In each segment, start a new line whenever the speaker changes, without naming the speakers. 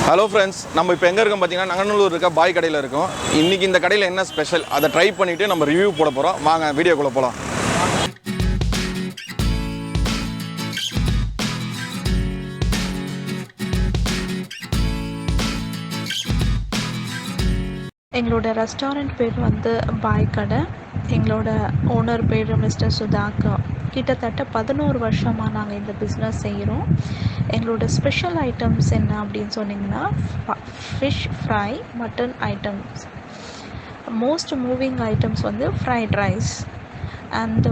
Hello friends, நம்ம இப்போ எங்க இருக்கோம் பாத்தீங்கன்னா நங்கநல்லூர் இருக்க பாய் கடையில இருக்கோம். இன்னைக்கு இந்த கடையில என்ன ஸ்பெஷல் அத ட்ரை பண்ணிட்டு நம்ம ரிவ்யூ போட போறோம். வாங்க வீடியோக்குள்ள போலாம்.
எங்களோட ரெஸ்டாரண்ட் பேர் வந்து பாய் கடை. எங்களோட ஓனர் பேர் மிஸ்டர் சுதாகர். கிட்டத்தட்ட 11 வருஷமாக நாங்கள் இந்த பிஸ்னஸ் செய்கிறோம். எங்களோட ஸ்பெஷல் ஐட்டம்ஸ் என்ன அப்படின்னு சொன்னிங்கன்னா fish fry, mutton items. Most moving items வந்து fried rice and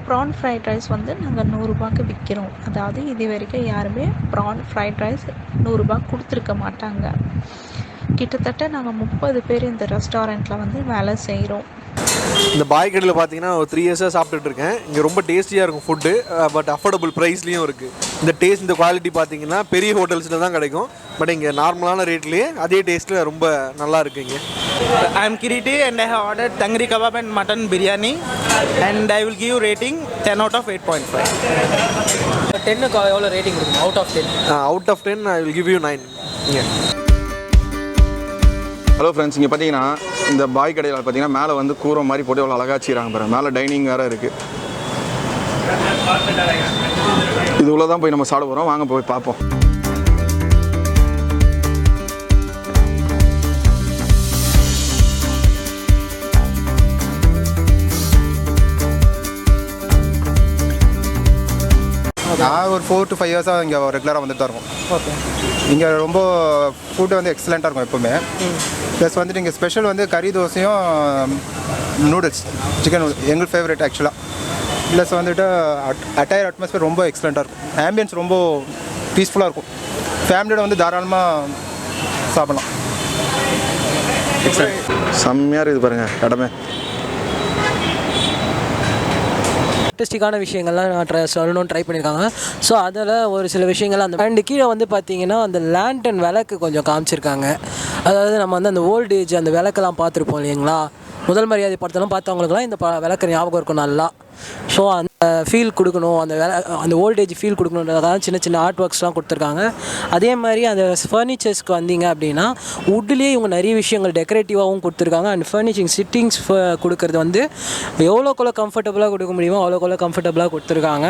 prawn fried rice வந்து நாங்கள் 100 ரூபாய்க்கு விற்கிறோம். அதாவது இது வரைக்கும் யாருமே ப்ரான் ஃப்ரைட் ரைஸ் 100 ரூபாய் கொடுத்துருக்க மாட்டாங்க. கிட்டத்தட்ட நாங்கள் 30 பேர் இந்த ரெஸ்டாரண்ட்டில் வந்து வேலை செய்கிறோம்.
இந்த பாய் கடையில் பார்த்தீங்கன்னா ஒரு 3 இயர்ஸாக சாப்பிட்டுட்டு இருக்கேன். இங்கே ரொம்ப டேஸ்டியாக இருக்கும் ஃபுட்டு, பட் அஃபோர்டபுள் ப்ரைஸ்லேயும் இருக்குது. இந்த டேஸ்ட், இந்த குவாலிட்டி பார்த்தீங்கன்னா பெரிய ஹோட்டல்ஸில் தான் கிடைக்கும். பட் இங்கே நார்மலான ரேட்லேயே அதே டேஸ்ட்டில் ரொம்ப நல்லா இருக்குங்க.
I am Kiriti and I have ordered tangri kebab and mutton biryani and I will give rating 10 out of 8.5.
10க்கு எவ்வளோ ரேட்டிங் கொடுக்கும்? Out of 10?
Out of 10 I will give you 9.
Hello friends, இங்கே பார்த்தீங்கன்னா இந்த பாய் கடையில் பார்த்தீங்கன்னா மேலே வந்து கூரை மாதிரி போட்டு எவ்வளோ அழகாக வச்சுக்கிறாங்க பாருங்க. மேலே டைனிங் வேறு இருக்குது. இது உள்ள தான் போய் நம்ம சாப்பிட போகிறோம். வாங்க போய் பார்ப்போம்.
நான் ஒரு 4 to 5 இயர்ஸாக இங்கே ரெகுலராக வந்துட்டு தான் இருக்கும்.
ஓகே.
இங்கே ரொம்ப ஃபுட்டு வந்து எக்ஸலண்ட்டாக இருக்கும் எப்போவுமே. ப்ளஸ் வந்துட்டு இங்கே ஸ்பெஷல் வந்து கறி தோசையும் நூடுல்ஸ், சிக்கன் நூடுல்ஸ் எங்களுக்கு ஃபேவரட் ஆக்சுவலாக. ப்ளஸ் வந்துட்டு அட்டையர் அட்மாஸ்பியர் ரொம்ப எக்ஸலண்ட்டாக இருக்கும். ஆம்பியன்ஸ் ரொம்ப பீஸ்ஃபுல்லாக இருக்கும். ஃபேமிலியோட வந்து தாராளமாக சாப்பிடலாம்.
செம்மையாக இருக்குது பாருங்கள் இடமே.
ஆர்டிஸ்டிக்கான விஷயங்கள்லாம் நான் சொல்லணும்னு ட்ரை பண்ணியிருக்காங்க. ஸோ அதில் ஒரு சில விஷயங்கள் அந்த அண்டு கீழே வந்து பார்த்திங்கன்னா அந்த லேண்டன் விளக்கு கொஞ்சம் காமிச்சிருக்காங்க. அதாவது நம்ம வந்து அந்த ஓல்டேஜ் அந்த விளக்கெல்லாம் பார்த்துருப்போம் இல்லைங்களா, முதல் மரியாதை படத்தெல்லாம் பார்த்தவங்களுக்குலாம் இந்த விளக்கு ஞாபகம் இருக்கும் நல்லா. ஸோ அந்த ஃபீல் கொடுக்கணும், அந்த ஓல்டேஜ் ஃபீல் கொடுக்கணுன்றதாக சின்ன சின்ன ஆர்ட் ஒர்க்ஸ்லாம் கொடுத்துருக்காங்க. அதே மாதிரி அந்த ஃபர்னிச்சர்ஸ்க்கு வந்தீங்க அப்படின்னா வுட்லேயே இவங்க நிறைய விஷயங்கள் டெக்கரேட்டிவாகவும் கொடுத்துருக்காங்க. அண்ட் ஃபர்னிச்சிங் சிட்டிங்ஸ் கொடுக்கறது வந்து எவ்வளோக்குள்ள கம்ஃபர்டபுளாக கொடுக்க முடியுமோ அவ்வளோக்குள்ள கம்ஃபர்டபுளாக கொடுத்துருக்காங்க.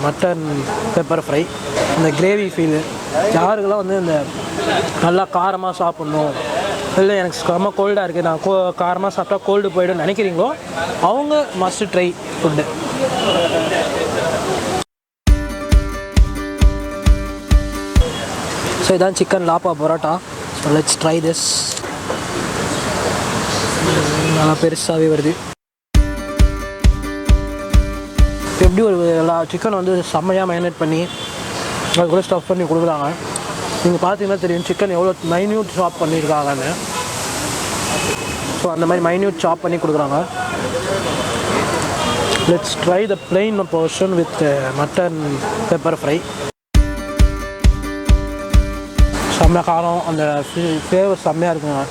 மட்டன் பெப்பர் ஃப்ரை, இந்த கிரேவி ஃபீலு, யாருக்கெல்லாம் வந்து இந்த நல்லா காரமாக சாப்பிட்ணும், இல்லை எனக்கு செம்ம கோல்டாக இருக்குது, நான் காரமாக சாப்பிட்டா கோல்டு போய்டும் நினைக்கிறீங்களோ அவங்க மஸ்ட் ட்ரை ஃபுட்டு. ஸோ இதான் சிக்கன் லாப்பா parotta. So let's try this. நல்லா பெருசாகவே வருது. எப்படி ஒரு சிக்கன் வந்து செம்மையாக மேரினேட் பண்ணி அது கூட ஸ்டஃப் பண்ணி கொடுக்குறாங்க. நீங்கள் பார்த்தீங்கன்னா தெரியும் சிக்கன் எவ்வளோ மைன்யூட் சாப் பண்ணியிருக்காங்கன்னு. ஸோ அந்த மாதிரி மைன்யூட் சாப் பண்ணி கொடுக்குறாங்க. Let's try the plain portion with mutton pepper fry. செம்ம காரம், அந்த ஃப்ளேவர் செம்மையாக இருக்குங்க.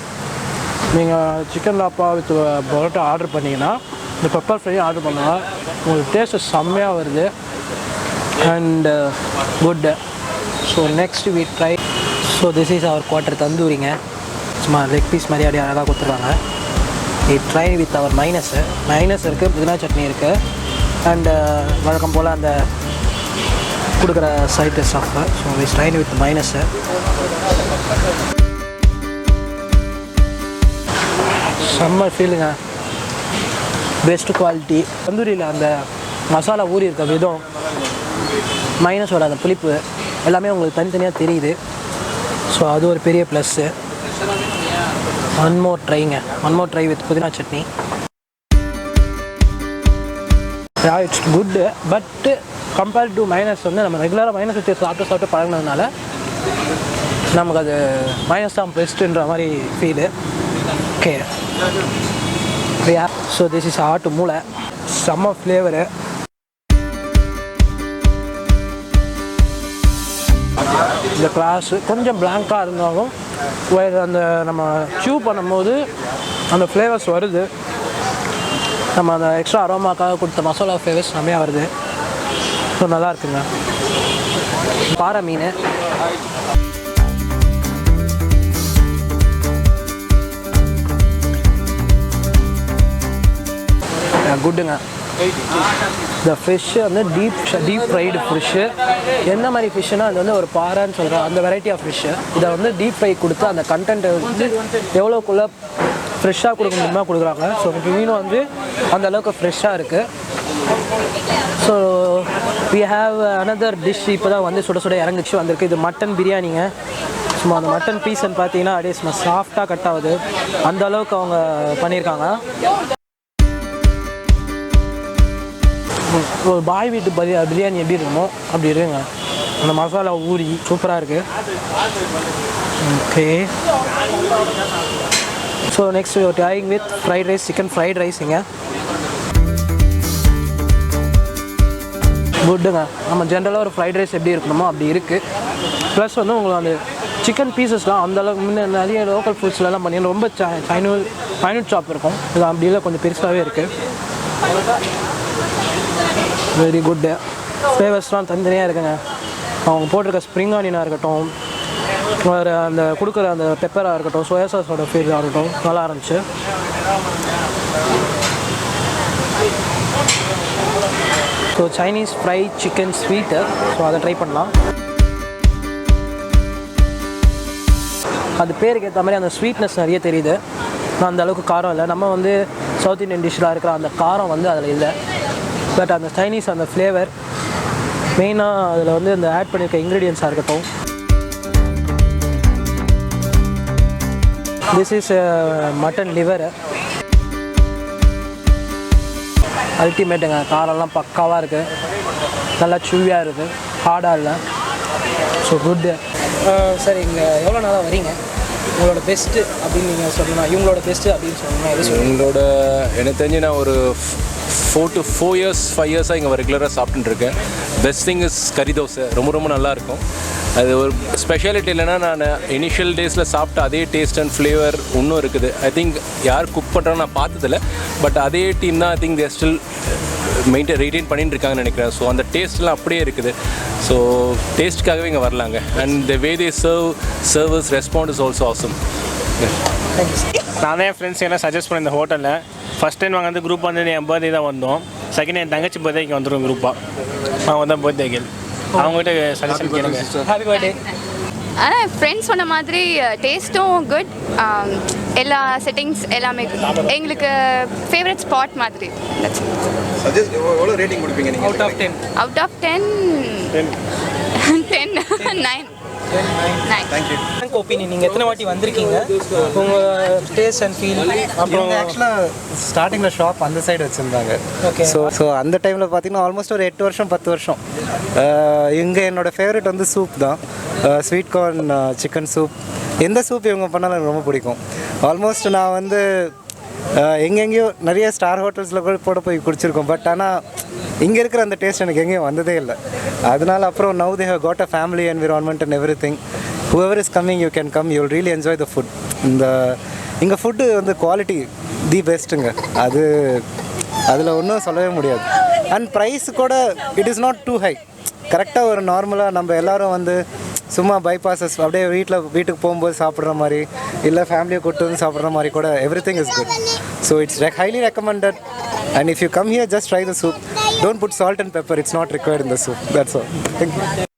நீங்கள் சிக்கன் லாப்பா வித் பரோட்டா ஆர்டர் பண்ணிங்கன்னா இந்த பெப்பர் ஃப்ரையும் ஆர்டர் பண்ணுங்க. உங்களுக்கு டேஸ்ட்டு செம்மையாக வருது and good. So next we try. So this is our quarter தந்தூரிங்க. சும்மா லெக் பீஸ் மாதிரி அப்படியே அழகாக கொடுத்துருக்காங்க. We try with our mayonnaise இருக்குது, புதினா சட்னி இருக்குது அண்டு வழக்கம் போல் அந்த கொடுக்குற side stuff. So we try with mayonnaise. செம்ம ஃபீலுங்க, பெஸ்ட் குவாலிட்டி. தந்தூரியில் அந்த மசாலா ஊறி இருக்க விதம், மைனஸோட அந்த புளிப்பு எல்லாமே உங்களுக்கு தனித்தனியாக தெரியுது. ஸோ அது ஒரு பெரிய plus. One more try with pudina chutney. It's good, but compared to mayonnaise வந்து நம்ம ரெகுலராக மைனஸ் வச்சு சாப்பிட்டு பழகினதுனால நமக்கு அது மைனஸ் தான் பெஸ்ட்டுன்ற மாதிரி feel. Okay, so this is ஆட்டு மூளை, செம்ம ஃப்ளேவரு. இந்த கிளாஸு கொஞ்சம் பிளாங்காக இருந்தாலும் அந்த நம்ம சூ பண்ணும்போது அந்த ஃப்ளேவர்ஸ் வருது. நம்ம அந்த எக்ஸ்ட்ரா அரோமாக்காக கொடுத்த மசாலா ஃப்ளேவர்ஸ் செம்மையாக வருது. ஸோ நல்லா இருக்குங்க. பாறை மீன் குட்டுங்க. இந்த ஃபிஷ்ஷு வந்து டீப் ஃப்ரைடு ஃபிஷ்ஷு. எந்த மாதிரி ஃபிஷ்ஷுனால் அது வந்து ஒரு பாறைன்னு சொல்கிறோம், அந்த வெரைட்டி ஆஃப் ஃபிஷ்ஷு. இதை வந்து டீப் ஃப்ரை கொடுத்து அந்த கண்டென்ட்டை வந்து எவ்வளோக்குள்ளே ஃப்ரெஷ்ஷாக கொடுக்க முடியுமா கொடுக்குறாங்க. ஸோ மீனும் வந்து அந்தளவுக்கு ஃப்ரெஷ்ஷாக இருக்குது. So we have another dish இப்போ தான் வந்து சுட சுட இறங்கிச்சு வந்திருக்கு. இது மட்டன் பிரியாணிங்க. சும்மா அந்த மட்டன் பீஸ்ன்னு பார்த்தீங்கன்னா அப்படியே சும்மா சாஃப்டாக கட் ஆகுது, அந்த அளவுக்கு அவங்க பண்ணியிருக்காங்க. ஒரு பாய் வீட்டு பிரியாணி எப்படி இருக்குமோ அப்படி இருக்குங்க. அந்த மசாலா ஊறி சூப்பராக இருக்குது. Okay, so next trying with fried rice, chicken fried ரைஸுங்க. குட்டுங்க. நம்ம ஜென்ரலாக ஒரு ஃப்ரைட் ரைஸ் எப்படி இருக்கணுமோ அப்படி இருக்குது. ப்ளஸ் வந்து உங்களுக்கு அந்த சிக்கன் பீசஸ்லாம் அந்தளவுக்கு முன்னே நிறைய லோக்கல் ஃபுட்ஸ்லாம் பண்ணி ரொம்ப ஃபைனூட் ஷாப் இருக்கும். இது அப்படி இல்லை, கொஞ்சம் பெருசாகவே இருக்குது. Very good. ஃப்ளேவர்ஸ்லாம் தனித்தனியாக இருக்குங்க. அவங்க போட்டிருக்க ஸ்ப்ரிங் ஆனியனாக இருக்கட்டும், வேறு அந்த கொடுக்குற அந்த பெப்பராக இருக்கட்டும், சோயா சாஸோட ஃபீலாக இருக்கட்டும், நல்லா இருந்துச்சு. So Chinese fry chicken sweet, so அதை ட்ரை பண்ணலாம். அது பேருக்கு ஏற்ற மாதிரி அந்த ஸ்வீட்னஸ் நிறைய தெரியுது. நான் அந்த அளவுக்கு காரம் இல்லை. நம்ம வந்து சவுத் இண்டியன் டிஷ்ஷில் இருக்கிற அந்த காரம் வந்து அதில் இல்லை. பட் அந்த சைனீஸ் அந்த ஃப்ளேவர் மெயினாக அதில் வந்து அந்த ஆட் பண்ணியிருக்க இன்க்ரீடியன்ஸாக இருக்கட்டும். This is mutton liver. அல்டிமேட்டுங்க. காரெல்லாம் பக்காவாக இருக்குது, நல்லா சூவியாக இருக்குது, ஹார்டாக இல்லை. So good. சார் இங்கே எவ்வளோ நாளாக வரீங்க? உங்களோட பெஸ்ட்டு அப்படின்னு நீங்கள் சொல்லணும், இவங்களோட பெஸ்ட்டு அப்படின்னு சொல்லணும், எது சொல்லுங்கள்?
எங்களோட எனக்கு தெரிஞ்சு நான் ஒரு 4 to 5 இயர்ஸாக இங்கே ரெகுலராக சாப்பிட்டுருக்கேன். பெஸ்ட் திங் இஸ் கறி தோசை. ரொம்ப நல்லாயிருக்கும். அது ஒரு ஸ்பெஷாலிட்டி இல்லைன்னா நான் இனிஷியல் டேஸில் சாப்பிட்ட அதே டேஸ்ட் அண்ட் ஃப்ளேவர் இன்னும் இருக்குது. ஐ திங்க் யார் குக் பண்ணுறான்னு நான் பார்த்ததில்ல, பட் அதே டீம் தான் ஐ திங்க் தே ஸ்டில் ரெய்டைன் பண்ணிட்டு இருக்காங்கன்னு நினைக்கிறேன். ஸோ அந்த டேஸ்ட்லாம் அப்படியே இருக்குது. ஸோ டேஸ்ட்டுக்காகவே இங்கே வரலாங்க. And the way they servers respond is also awesome.
நான் தான் என் ஃப்ரெண்ட்ஸ் எல்லாம் சஜஸ்ட் பண்ணேன் இந்த ஹோட்டலில். ஃபஸ்ட் டைம் நாங்கள் வந்து குரூப் வந்து என் பர்த்டே தான் வந்தோம். செகண்ட் என் தங்கச்சி பர்த்டே இங்கே வந்துடும் குரூப்பாக. அவங்க தான் பர்த்டே கேள். அவங்ககிட்ட சஜஷன் கேளுங்க.
Happy birthday.
ஃப்ரெண்ட்ஸ் சொன்ன மாதிரி டேஸ்ட்டும் குட், எல்லா செட்டிங்ஸ் எல்லாமே எங்களுக்கு ஃபேவரட் ஸ்பாட் மாதிரி.
சஜஸ்ட் எவ்வளோ ரேட்டிங் கொடுப்பீங்க நீங்கள்?
Out of 10.
Out of 10 9.
Thank you.
Opinion, நீங்கள் எத்தனை வாட்டி வந்திருக்கீங்க? உங்கள் டேஸ்ட் அண்ட் ஃபீல். அப்புறம்
ஆக்சுவலாக ஸ்டார்டிங்கில் ஷாப் அந்த சைடு வச்சுருந்தாங்க.
ஓகே.
ஸோ அந்த டைமில் பார்த்தீங்கன்னா ஆல்மோஸ்ட் ஒரு 8 வருஷம் 10 வருஷம். இங்கே என்னோடய ஃபேவரட் வந்து சூப் தான். Sweet corn chicken soup. எந்த சூப் இவங்க பண்ணாலும் எனக்கு ரொம்ப பிடிக்கும். ஆல்மோஸ்ட் நான் வந்து எங்கெங்கேயோ நிறைய ஸ்டார் ஹோட்டல்ஸில் கூட போய் குடிச்சிருக்கோம். பட் ஆனால் இங்கே இருக்கிற அந்த டேஸ்ட் எனக்கு எங்கேயும் வந்ததே இல்லை. அதனால அப்புறம் now they have got a family environment and எவ்ரி திங். whoever is coming you can come, you will really enjoy the food. இங்கே ஃபுட்டு வந்து குவாலிட்டி தி பெஸ்ட்டுங்க. அதில் ஒன்றும் சொல்லவே முடியாது. அண்ட் ப்ரைஸ் கூட it is not too high. கரெக்டாக ஒரு நார்மலாக நம்ம எல்லோரும் வந்து சும்மா பைபாஸஸ் அப்படியே வீட்டுக்கு போகும்போது சாப்பிட்ற மாதிரி, இல்லை ஃபேமிலியை கூப்பிட்டு வந்து சாப்பிட்ற மாதிரி கூட every thing is good. So it's highly recommended. And if you come here, just try the soup. Don't put salt and pepper. It's not required in the soup. That's all. Thank you.